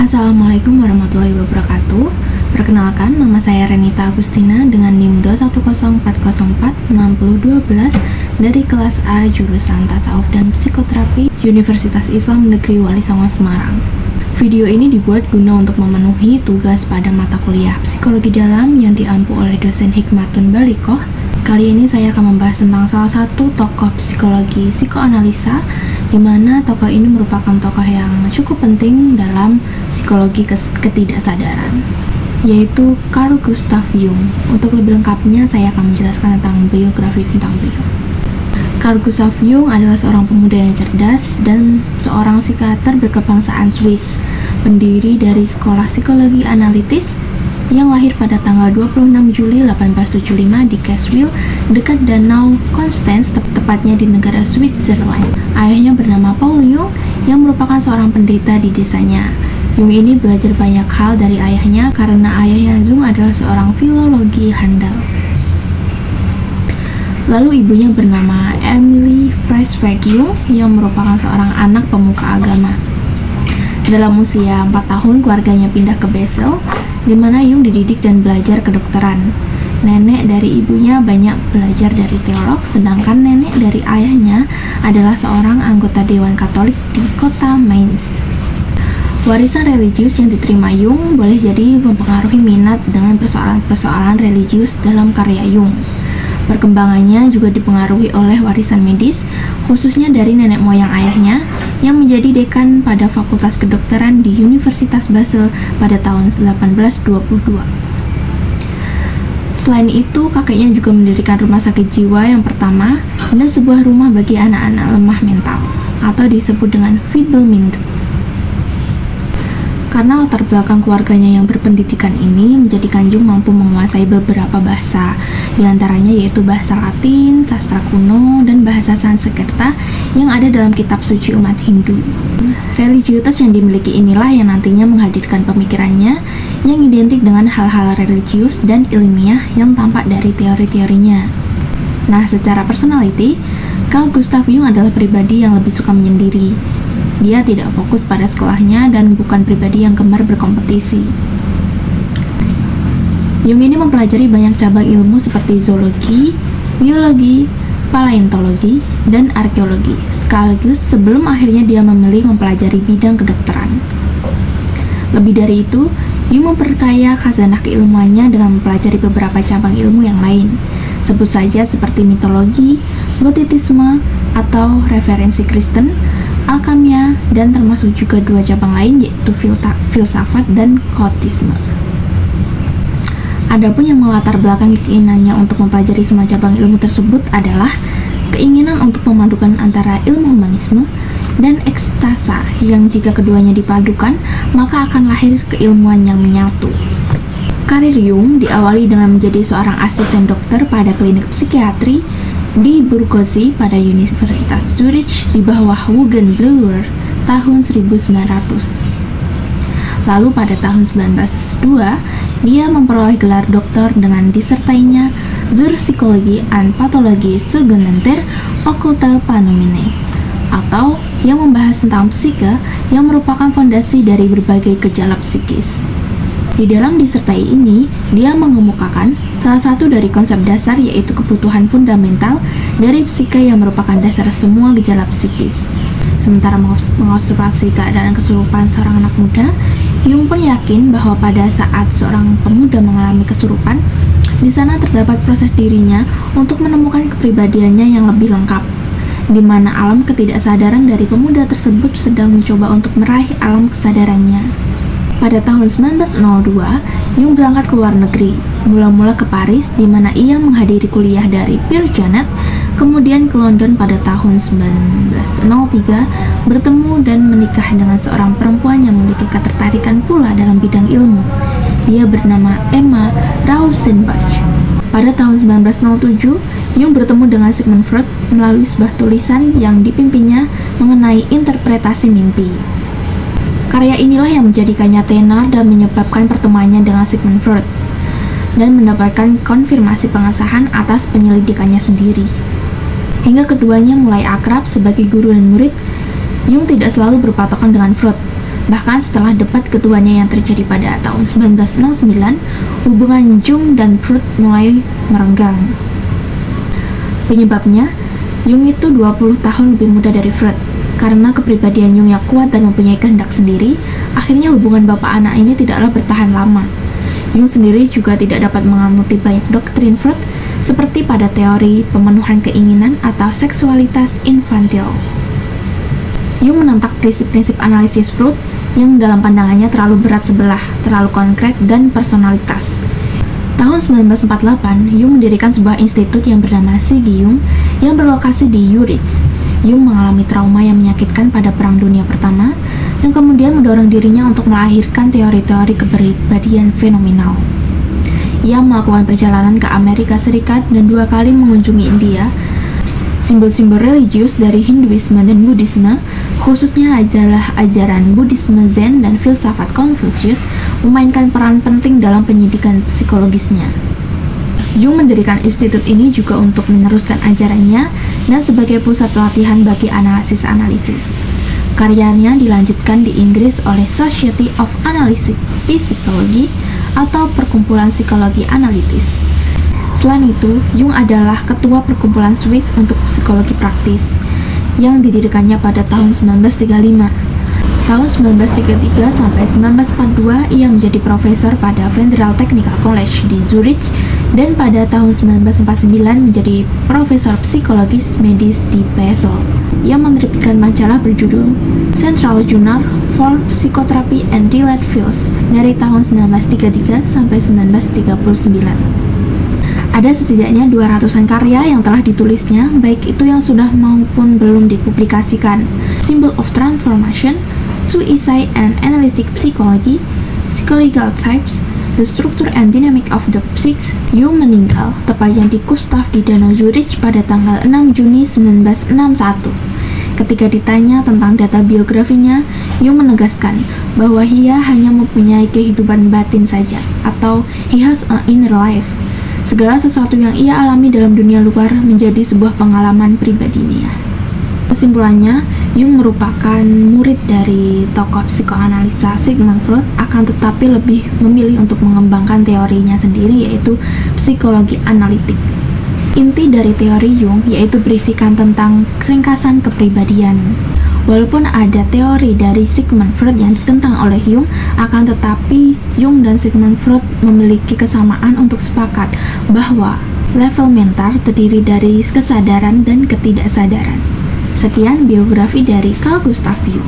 Assalamualaikum warahmatullahi wabarakatuh. Perkenalkan, nama saya Renita Agustina dengan NIM 210404612 dari kelas A jurusan Tasawuf dan Psikoterapi Universitas Islam Negeri Wali Songo Semarang. Video ini dibuat guna untuk memenuhi tugas pada mata kuliah Psikologi Dalam yang diampu oleh dosen Hikmatun Balikoh. Kali ini saya akan membahas tentang salah satu tokoh psikologi psikoanalisa, di mana tokoh ini merupakan tokoh yang cukup penting dalam psikologi ketidaksadaran, yaitu Carl Gustav Jung. Untuk lebih lengkapnya, saya akan menjelaskan tentang biografi tentang beliau. Carl Gustav Jung adalah seorang pemuda yang cerdas dan seorang psikiater berkebangsaan Swiss, pendiri dari sekolah psikologi analitis yang lahir pada tanggal 26 Juli 1875 di Kassel, dekat Danau Constance, tepatnya di negara Switzerland. Ayahnya bernama Paul Jung yang merupakan seorang pendeta di desanya. Jung ini belajar banyak hal dari ayahnya karena ayahnya Jung adalah seorang filologi handal. Lalu ibunya bernama Emily Presford Jung yang merupakan seorang anak pemuka agama. Dalam usia 4 tahun, keluarganya pindah ke Basel, di mana Jung dididik dan belajar kedokteran. Nenek dari ibunya banyak belajar dari teolog, sedangkan nenek dari ayahnya adalah seorang anggota Dewan Katolik di kota Mainz. Warisan religius yang diterima Jung boleh jadi mempengaruhi minat dengan persoalan-persoalan religius dalam karya Jung. Perkembangannya juga dipengaruhi oleh warisan medis, khususnya dari nenek moyang ayahnya yang menjadi dekan pada Fakultas Kedokteran di Universitas Basel pada tahun 1822. Selain itu, kakeknya juga mendirikan rumah sakit jiwa yang pertama dan sebuah rumah bagi anak-anak lemah mental, atau disebut dengan Fiddelmind. Karena latar belakang keluarganya yang berpendidikan ini menjadikan Jung mampu menguasai beberapa bahasa, diantaranya yaitu bahasa Latin, sastra kuno, dan bahasa Sanskerta yang ada dalam kitab suci umat Hindu. Religiusitas yang dimiliki inilah yang nantinya menghadirkan pemikirannya yang identik dengan hal-hal religius dan ilmiah yang tampak dari teori-teorinya. Nah, secara personality, Carl Gustav Jung adalah pribadi yang lebih suka menyendiri. Dia tidak fokus pada sekolahnya dan bukan pribadi yang gemar berkompetisi. Jung ini mempelajari banyak cabang ilmu seperti zoologi, biologi, paleontologi, dan arkeologi, sekaligus sebelum akhirnya dia memilih mempelajari bidang kedokteran. Lebih dari itu, Jung memperkaya khazanah keilmuannya dengan mempelajari beberapa cabang ilmu yang lain, sebut saja seperti mitologi, gotisisme, atau referensi Kristen, alkemia, dan termasuk juga dua cabang lain yaitu filsafat dan Qottisme. Adapun yang melatar belakangi keinginannya untuk mempelajari semua cabang ilmu tersebut adalah keinginan untuk memadukan antara ilmu humanisme dan ekstasa yang jika keduanya dipadukan maka akan lahir keilmuan yang menyatu. Karir Jung diawali dengan menjadi seorang asisten dokter pada klinik psikiatri di Burghausen pada Universitas Zurich di bawah Eugen Bleuler tahun 1900. Lalu pada tahun 1902, dia memperoleh gelar doktor dengan disertainya Zur Psychologie und Pathologie Sogenannter Okkulte Phänomene, atau yang membahas tentang psike yang merupakan fondasi dari berbagai gejala psikis. Di dalam disertai ini, dia mengemukakan salah satu dari konsep dasar yaitu kebutuhan fundamental dari psike yang merupakan dasar semua gejala psikis. Sementara mengobservasi keadaan kesurupan seorang anak muda, Jung pun yakin bahwa pada saat seorang pemuda mengalami kesurupan, di sana terdapat proses dirinya untuk menemukan kepribadiannya yang lebih lengkap, di mana alam ketidaksadaran dari pemuda tersebut sedang mencoba untuk meraih alam kesadarannya. Pada tahun 1902, Jung berangkat ke luar negeri, mula-mula ke Paris di mana ia menghadiri kuliah dari Pierre Janet, kemudian ke London pada tahun 1903, bertemu dan menikah dengan seorang perempuan yang memiliki ketertarikan pula dalam bidang ilmu. Dia bernama Emma Rauschenbach. Pada tahun 1907, Jung bertemu dengan Sigmund Freud melalui sebuah tulisan yang dipimpinnya mengenai interpretasi mimpi. Karya inilah yang menjadikannya tenar dan menyebabkan pertemuannya dengan Sigmund Freud dan mendapatkan konfirmasi pengesahan atas penyelidikannya sendiri. Hingga keduanya mulai akrab sebagai guru dan murid, Jung tidak selalu berpatokan dengan Freud. Bahkan setelah debat keduanya yang terjadi pada tahun 1909, hubungan Jung dan Freud mulai merenggang. Penyebabnya, Jung itu 20 tahun lebih muda dari Freud. Karena kepribadian Jung yang kuat dan mempunyai kehendak sendiri, akhirnya hubungan bapak anak ini tidaklah bertahan lama. Jung sendiri juga tidak dapat menganuti banyak doktrin Freud, seperti pada teori pemenuhan keinginan atau seksualitas infantil. Jung menentang prinsip-prinsip analisis Freud yang dalam pandangannya terlalu berat sebelah, terlalu konkret, dan personalitas. Tahun 1948, Jung mendirikan sebuah institut yang bernama Siggy Jung yang berlokasi di Zurich. Jung mengalami trauma yang menyakitkan pada Perang Dunia Pertama, yang kemudian mendorong dirinya untuk melahirkan teori-teori kepribadian fenomenal. Ia melakukan perjalanan ke Amerika Serikat dan 2 kali mengunjungi India. Simbol-simbol religius dari Hinduisme dan Buddhisme, khususnya adalah ajaran Buddhisme Zen dan filsafat Confucius, memainkan peran penting dalam pendidikan psikologisnya. Jung mendirikan institut ini juga untuk meneruskan ajarannya dan sebagai pusat latihan bagi analisis-analisis. Karyanya dilanjutkan di Inggris oleh Society of Analytic Psychology atau Perkumpulan Psikologi Analitis. Selain itu, Jung adalah ketua Perkumpulan Swiss untuk Psikologi Praktis yang didirikannya pada tahun 1935. Tahun 1933 sampai 1942 ia menjadi profesor pada Federal Technical College di Zurich dan pada tahun 1949 menjadi profesor psikologis medis di Basel. Ia menerbitkan majalah berjudul Central Journal for Psychotherapy and Related Fields dari tahun 1933 sampai 1939. Ada setidaknya 200-an karya yang telah ditulisnya, baik itu yang sudah maupun belum dipublikasikan. Symbol of Transformation, Suicide and Analytic Psychology, Psychological Types, The Structure and Dynamic of the Psyche. Jung meninggal tepatnya di Gustav di Danau Zurich pada tanggal 6 Juni 1961. Ketika ditanya tentang data biografinya, Jung menegaskan bahwa ia hanya mempunyai kehidupan batin saja, atau he has an inner life. Segala sesuatu yang ia alami dalam dunia luar menjadi sebuah pengalaman pribadinya. Kesimpulannya, Jung merupakan murid dari tokoh psikoanalisa Sigmund Freud, akan tetapi lebih memilih untuk mengembangkan teorinya sendiri, yaitu psikologi analitik. Inti dari teori Jung yaitu berisikan tentang ringkasan kepribadian. Walaupun ada teori dari Sigmund Freud yang ditentang oleh Jung, akan tetapi Jung dan Sigmund Freud memiliki kesamaan untuk sepakat bahwa level mental terdiri dari kesadaran dan ketidaksadaran. Sekian biografi dari Carl Gustav Jung.